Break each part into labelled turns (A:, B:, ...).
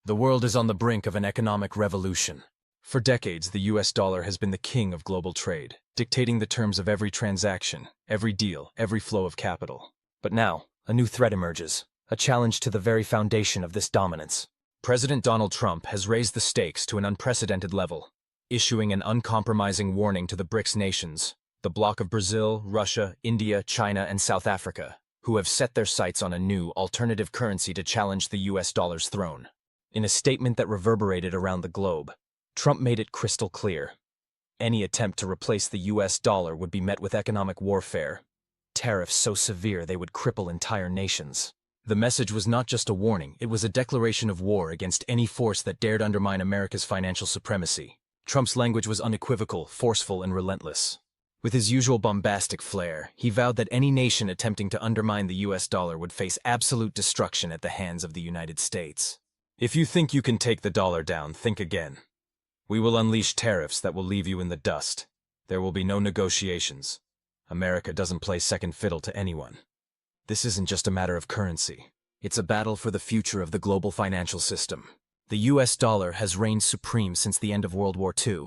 A: The world is on the brink of an economic revolution. For decades, the US dollar has been the king of global trade, dictating the terms of every transaction, every deal, every flow of capital. But now, a new threat emerges, a challenge to the very foundation of this dominance. President Donald Trump has raised the stakes to an unprecedented level, issuing an uncompromising warning to the BRICS nations, the bloc of Brazil, Russia, India, China, and South Africa, who have set their sights on a new, alternative currency to challenge the US dollar's throne. In a statement that reverberated around the globe, Trump made it crystal clear. Any attempt to replace the US dollar would be met with economic warfare, tariffs so severe they would cripple entire nations. The message was not just a warning, it was a declaration of war against any force that dared undermine America's financial supremacy. Trump's language was unequivocal, forceful, and relentless. With his usual bombastic flair, he vowed that any nation attempting to undermine the US dollar would face absolute destruction at the hands of the United States. If you think you can take the dollar down, think again. We will unleash tariffs that will leave you in the dust. There will be no negotiations. America doesn't play second fiddle to anyone. This isn't just a matter of currency. It's a battle for the future of the global financial system. The US dollar has reigned supreme since the end of World War II.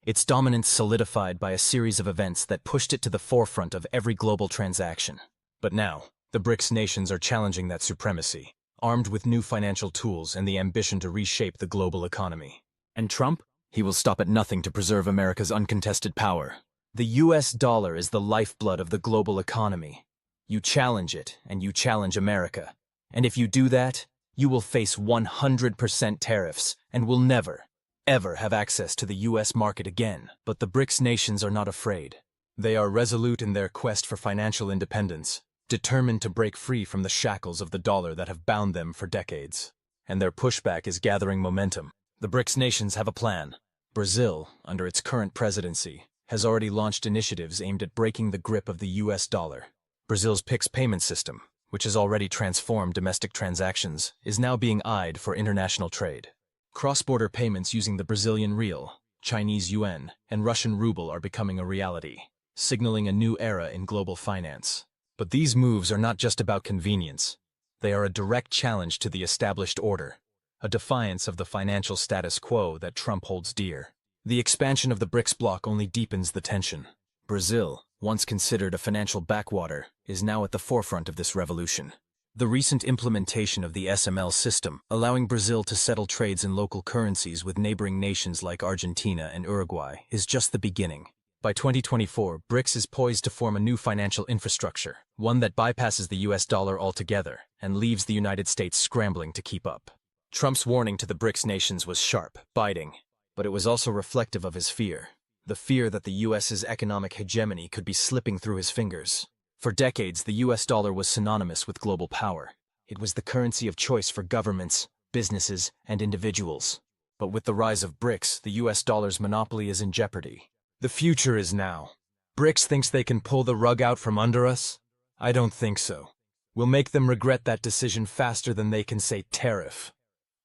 A: Its dominance solidified by a series of events that pushed it to the forefront of every global transaction. But now, the BRICS nations are challenging that supremacy, armed with new financial tools and the ambition to reshape the global economy. And Trump? He will stop at nothing to preserve America's uncontested power. The US dollar is the lifeblood of the global economy. You challenge it, and you challenge America. And if you do that, you will face 100% tariffs and will never, ever have access to the US market again. But the BRICS nations are not afraid. They are resolute in their quest for financial independence, determined to break free from the shackles of the dollar that have bound them for decades. And their pushback is gathering momentum. The BRICS nations have a plan. Brazil, under its current presidency, has already launched initiatives aimed at breaking the grip of the US dollar. Brazil's PIX payment system, which has already transformed domestic transactions, is now being eyed for international trade. Cross-border payments using the Brazilian real, Chinese yuan, and Russian ruble are becoming a reality, signaling a new era in global finance. But these moves are not just about convenience. They are a direct challenge to the established order, a defiance of the financial status quo that Trump holds dear. The expansion of the BRICS bloc only deepens the tension. Brazil, once considered a financial backwater, is now at the forefront of this revolution. The recent implementation of the SML system, allowing Brazil to settle trades in local currencies with neighboring nations like Argentina and Uruguay, is just the beginning. By 2024, BRICS is poised to form a new financial infrastructure, one that bypasses the US dollar altogether and leaves the United States scrambling to keep up. Trump's warning to the BRICS nations was sharp, biting, but it was also reflective of his fear. The fear that the US's economic hegemony could be slipping through his fingers. For decades, the US dollar was synonymous with global power. It was the currency of choice for governments, businesses, and individuals. But with the rise of BRICS, the US dollar's monopoly is in jeopardy. The future is now. BRICS thinks they can pull the rug out from under us? I don't think so. We'll make them regret that decision faster than they can say tariff.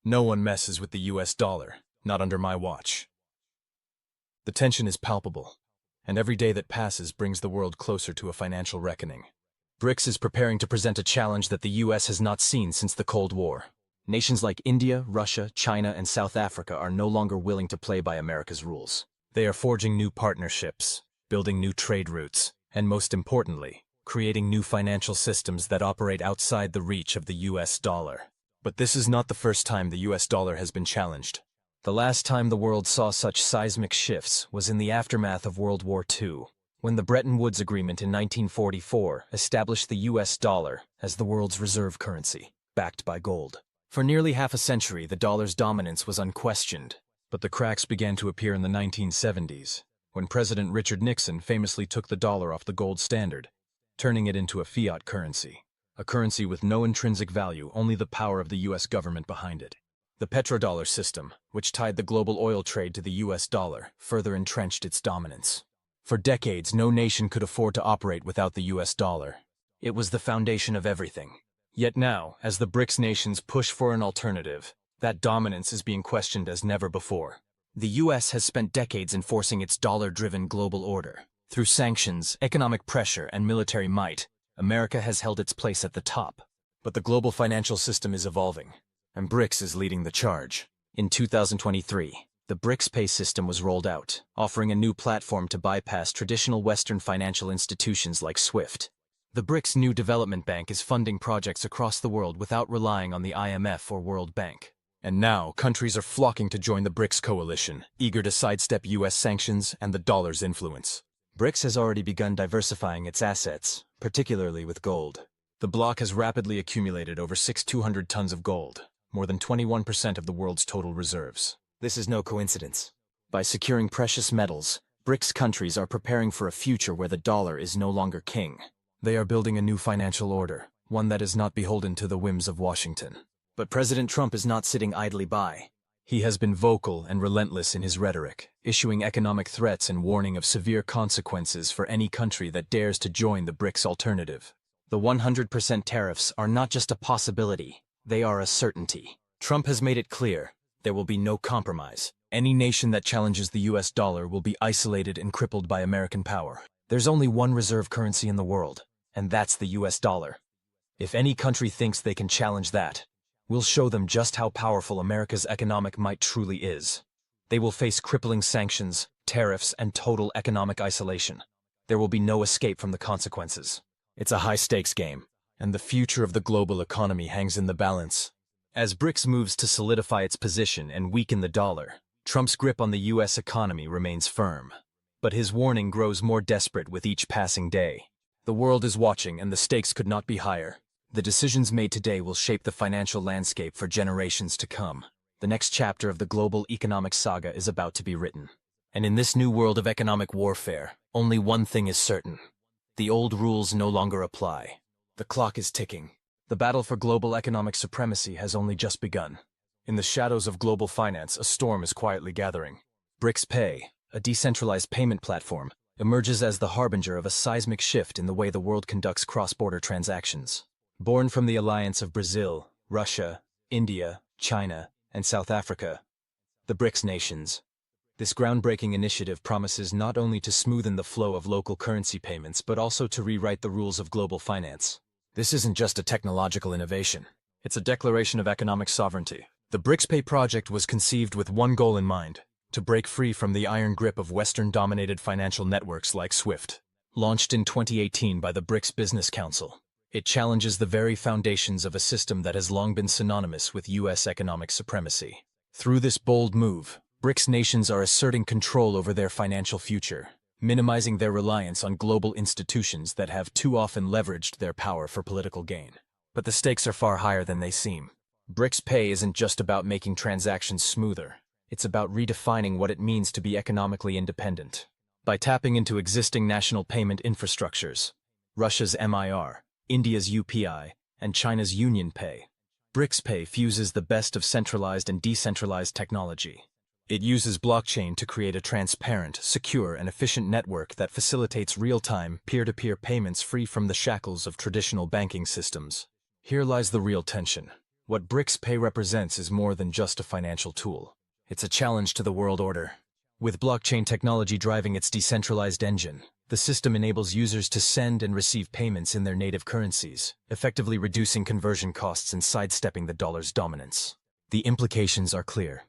A: No one messes with the US dollar, not under my watch. The tension is palpable, and every day that passes brings the world closer to a financial reckoning. BRICS is preparing to present a challenge that the US has not seen since the Cold War. Nations like India, Russia, China, and South Africa are no longer willing to play by America's rules. They are forging new partnerships, building new trade routes, and most importantly, creating new financial systems that operate outside the reach of the US dollar. But this is not the first time the US dollar has been challenged. The last time the world saw such seismic shifts was in the aftermath of World War II, when the Bretton Woods Agreement in 1944 established the US dollar as the world's reserve currency, backed by gold. For nearly half a century, the dollar's dominance was unquestioned. But the cracks began to appear in the 1970s, when President Richard Nixon famously took the dollar off the gold standard, turning it into a fiat currency, a currency with no intrinsic value, only the power of the US government behind it. The petrodollar system, which tied the global oil trade to the US dollar, further entrenched its dominance. For decades, no nation could afford to operate without the US dollar. It was the foundation of everything. Yet now, as the BRICS nations push for an alternative, that dominance is being questioned as never before. The US has spent decades enforcing its dollar-driven global order. Through sanctions, economic pressure, and military might, America has held its place at the top. But the global financial system is evolving. and BRICS is leading the charge. In 2023, the BRICS Pay system was rolled out, offering a new platform to bypass traditional Western financial institutions like SWIFT. The BRICS New Development Bank is funding projects across the world without relying on the IMF or World Bank. And now, countries are flocking to join the BRICS coalition, eager to sidestep US sanctions and the dollar's influence. BRICS has already begun diversifying its assets, particularly with gold. The bloc has rapidly accumulated over 6,200 tons of gold, more than 21% of the world's total reserves. This is no coincidence. By securing precious metals, BRICS countries are preparing for a future where the dollar is no longer king. They are building a new financial order, one that is not beholden to the whims of Washington. But President Trump is not sitting idly by. He has been vocal and relentless in his rhetoric, issuing economic threats and warning of severe consequences for any country that dares to join the BRICS alternative. The 100% tariffs are not just a possibility, they are a certainty. Trump has made it clear, there will be no compromise. Any nation that challenges the US dollar will be isolated and crippled by American power. There's only one reserve currency in the world, and that's the US dollar. If any country thinks they can challenge that, we'll show them just how powerful America's economic might truly is. They will face crippling sanctions, tariffs, and total economic isolation. There will be no escape from the consequences. It's a high-stakes game, and the future of the global economy hangs in the balance. As BRICS moves to solidify its position and weaken the dollar, Trump's grip on the US economy remains firm. But his warning grows more desperate with each passing day. The world is watching, and the stakes could not be higher. The decisions made today will shape the financial landscape for generations to come. The next chapter of the global economic saga is about to be written. And in this new world of economic warfare, only one thing is certain. The old rules no longer apply. The clock is ticking. The battle for global economic supremacy has only just begun. In the shadows of global finance, a storm is quietly gathering. BRICS Pay, a decentralized payment platform, emerges as the harbinger of a seismic shift in the way the world conducts cross-border transactions. Born from the alliance of Brazil, Russia, India, China, and South Africa, the BRICS nations. This groundbreaking initiative promises not only to smoothen the flow of local currency payments but also to rewrite the rules of global finance. This isn't just a technological innovation. It's a declaration of economic sovereignty. The BRICS Pay project was conceived with one goal in mind: to break free from the iron grip of Western-dominated financial networks like SWIFT. Launched in 2018 by the BRICS Business Council, it challenges the very foundations of a system that has long been synonymous with US economic supremacy. Through this bold move, BRICS nations are asserting control over their financial future, minimizing their reliance on global institutions that have too often leveraged their power for political gain. But the stakes are far higher than they seem. BRICS Pay isn't just about making transactions smoother. It's about redefining what it means to be economically independent. By tapping into existing national payment infrastructures, Russia's MIR, India's UPI, and China's Union Pay, BRICS Pay fuses the best of centralized and decentralized technology. It uses blockchain to create a transparent, secure, and efficient network that facilitates real-time, peer-to-peer payments free from the shackles of traditional banking systems. Here lies the real tension. What BRICS Pay represents is more than just a financial tool. It's a challenge to the world order. With blockchain technology driving its decentralized engine, the system enables users to send and receive payments in their native currencies, effectively reducing conversion costs and sidestepping the dollar's dominance. The implications are clear.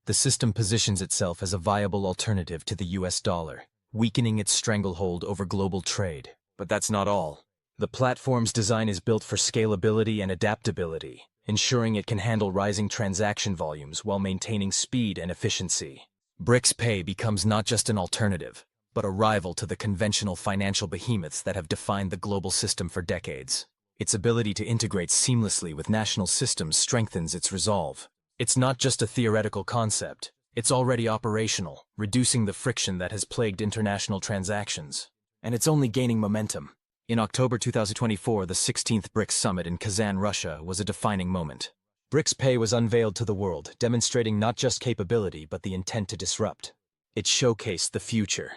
A: The system positions itself as a viable alternative to the US dollar, weakening its stranglehold over global trade. But that's not all. The platform's design is built for scalability and adaptability, ensuring it can handle rising transaction volumes while maintaining speed and efficiency. BRICS Pay becomes not just an alternative, but a rival to the conventional financial behemoths that have defined the global system for decades. Its ability to integrate seamlessly with national systems strengthens its resolve. It's not just a theoretical concept. It's already operational, reducing the friction that has plagued international transactions. And it's only gaining momentum. In October 2024, the 16th BRICS Summit in Kazan, Russia, was a defining moment. BRICS Pay was unveiled to the world, demonstrating not just capability but the intent to disrupt. It showcased the future.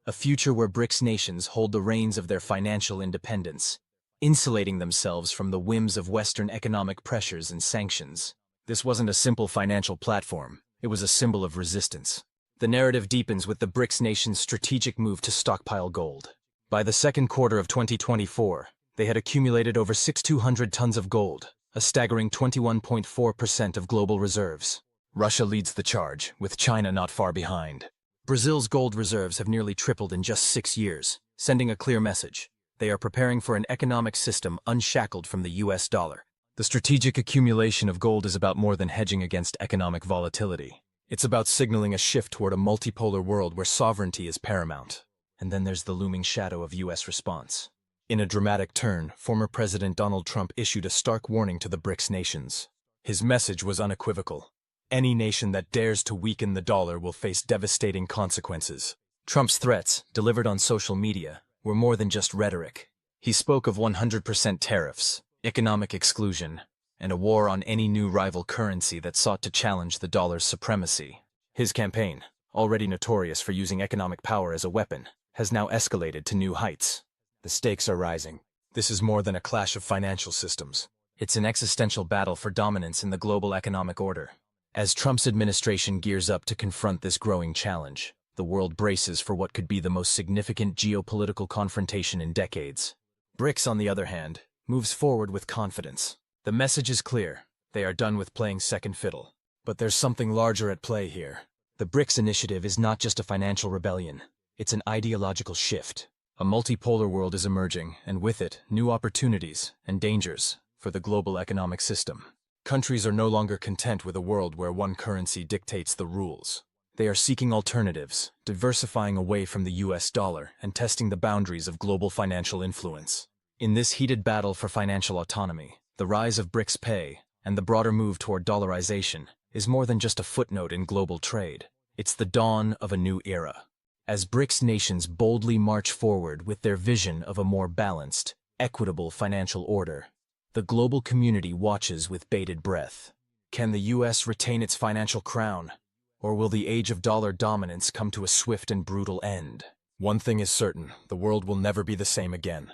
A: A future where BRICS nations hold the reins of their financial independence, insulating themselves from the whims of Western economic pressures and sanctions. This wasn't a simple financial platform. It was a symbol of resistance. The narrative deepens with the BRICS nations' strategic move to stockpile gold. By the second quarter of 2024, they had accumulated over 6,200 tons of gold, a staggering 21.4% of global reserves. Russia leads the charge, with China not far behind. Brazil's gold reserves have nearly tripled in just 6 years, sending a clear message. They are preparing for an economic system unshackled from the US dollar. The strategic accumulation of gold is about more than hedging against economic volatility. It's about signaling a shift toward a multipolar world where sovereignty is paramount. And then there's the looming shadow of US response. In a dramatic turn, former President Donald Trump issued a stark warning to the BRICS nations. His message was unequivocal. Any nation that dares to weaken the dollar will face devastating consequences. Trump's threats, delivered on social media, were more than just rhetoric. He spoke of 100% tariffs, economic exclusion, and a war on any new rival currency that sought to challenge the dollar's supremacy. His campaign, already notorious for using economic power as a weapon, has now escalated to new heights. The stakes are rising. This is more than a clash of financial systems. It's an existential battle for dominance in the global economic order. As Trump's administration gears up to confront this growing challenge, the world braces for what could be the most significant geopolitical confrontation in decades. BRICS, on the other hand, moves forward with confidence. The message is clear. They are done with playing second fiddle. But there's something larger at play here. The BRICS initiative is not just a financial rebellion. It's an ideological shift. A multipolar world is emerging, and with it, new opportunities and dangers for the global economic system. Countries are no longer content with a world where one currency dictates the rules. They are seeking alternatives, diversifying away from the US dollar and testing the boundaries of global financial influence. In this heated battle for financial autonomy, the rise of BRICS Pay and the broader move toward dollarization is more than just a footnote in global trade. It's the dawn of a new era. As BRICS nations boldly march forward with their vision of a more balanced, equitable financial order, the global community watches with bated breath. Can the US retain its financial crown? Or will the age of dollar dominance come to a swift and brutal end? One thing is certain, the world will never be the same again.